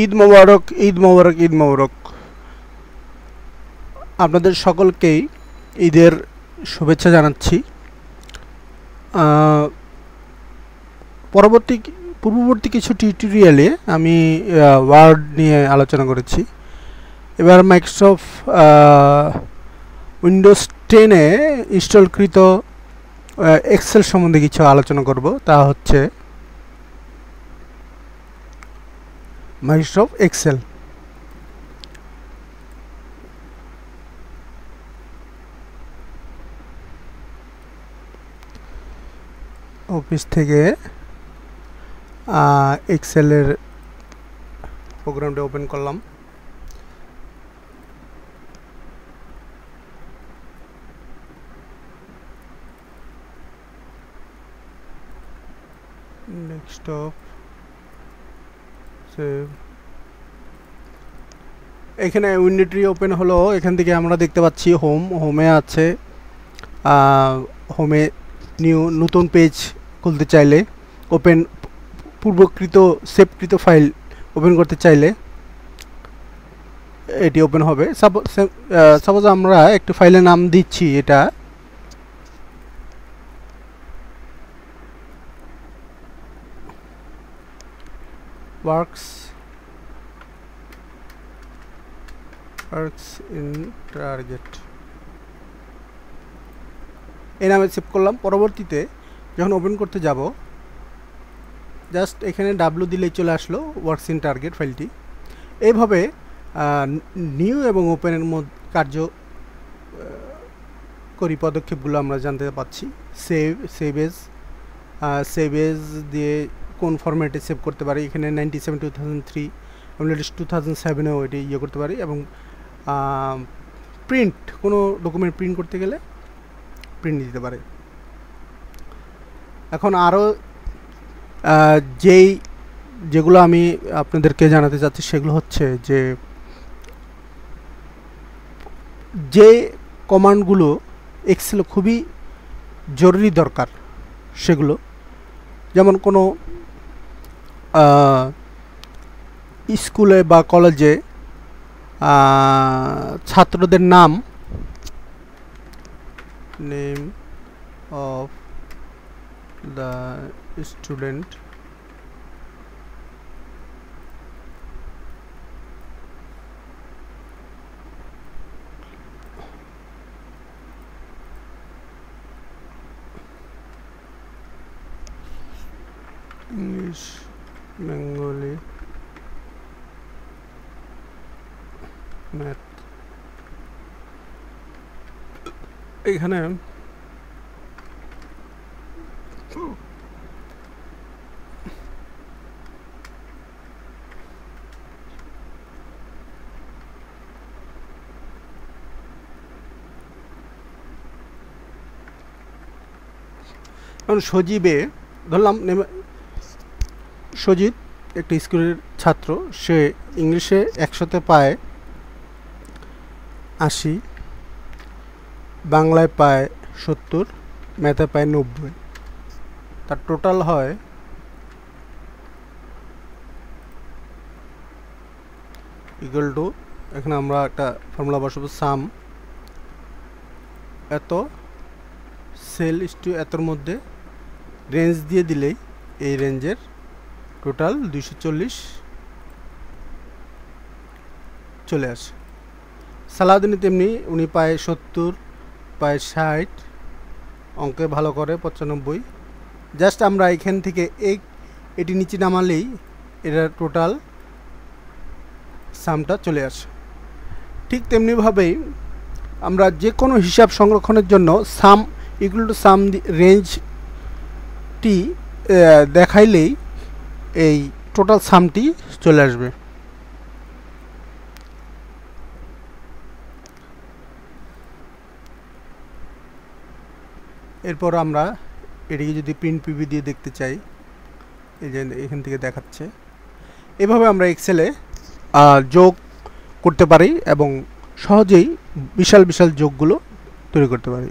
ঈদ মোবারক, ঈদ মোবারক, ঈদ মোবারক। আপনাদের সকলকেই ঈদের শুভেচ্ছা জানাচ্ছি। পূর্ববর্তী কিছু টিউটোরিয়ালে আমি ওয়ার্ড নিয়ে আলোচনা করেছি। এবার মাইক্রোসফট উইন্ডোজ 10-এ ইনস্টলকৃত এক্সেল সম্বন্ধে কিছু আলোচনা করব। তা হচ্ছে মাইক্রোসফট এক্সেল। অফিস থেকে এক্সেলের প্রোগ্রামটা ওপেন করলাম। Desktop save. এখানে উইন্ডোটি ওপেন হলো। এখান থেকে আমরা দেখতে পাচ্ছি হোমে আছে। হোমে নতুন পেজ খুলতে চাইলে, পূর্বকৃত সেভকৃত ফাইল ওপেন করতে চাইলে এটি ওপেন হবে। সাপোজ আমরা একটি ফাইলের নাম দিচ্ছি, এটা ওয়ার্কস ইন টার্গেট, এই নামে সেভ করলাম। পরবর্তীতে যখন ওপেন করতে যাব, জাস্ট এখানে ডাব্লিউ দিলেই চলে আসলো ওয়ার্কস ইন টার্গেট ফাইলটি। এইভাবে নিউ এবং ওপেনের মধ্যে কার্যকরী পদক্ষেপগুলো আমরা জানতে পাচ্ছি। সেভ এজ দিয়ে কোন ফরম্যাটে সেভ করতে পারি। এখানে 97, 2003 এবং লেটেস্ট 2007-এও এটি করতে পারি। এবং প্রিন্ট, কোনো ডকুমেন্ট প্রিন্ট করতে গেলে প্রিন্ট দিতে পারে। এখন আরও যেগুলো আমি আপনাদেরকে জানাতে চাচ্ছি সেগুলো হচ্ছে যে কমান্ডগুলো এক্সেলে খুবই জরুরি দরকার সেগুলো, যেমন কোনো স্কুলে বা কলেজে ছাত্রদের name of the student, English, Bengali, math. এখানে সজীবে ধরলাম, সজিত একটা স্কুলের ছাত্র, সে ইংলিশে 100-তে পায় 80, বাংলায় পায় 70, ম্যাথে পায় 90। তার টোটাল হয় ইকুয়াল টু, এখানে আমরা একটা ফর্মুলা বসাবো, সাম এত সেল ইস্টু এতর মধ্যে রেঞ্জ দিয়ে দিলেই এই রেঞ্জের টোটাল 240 চলে আসে। সালাউদ্দিনে তেমনি, উনি পায় 70, পায় 60, অঙ্কে ভালো করে 95। জাস্ট আমরা এখান থেকে এটি নিচে নামালেই এটা টোটাল সামটা চলে আসে। ঠিক তেমনিভাবেই আমরা যে কোনো হিসাব সংরক্ষণের জন্য সাম ইকুয়াল টু সাম রেঞ্জটি দেখাইলেই এই টোটাল সামটি চলে আসবে। এরপর আমরা এটিকে যদি প্রিন্ট পিভি দিয়ে দেখতে চাই, এই যে এখান থেকে দেখাচ্ছে। এভাবে আমরা এক্সেলে যোগ করতে পারি এবং সহজেই বিশাল বিশাল যোগগুলো তৈরি করতে পারি।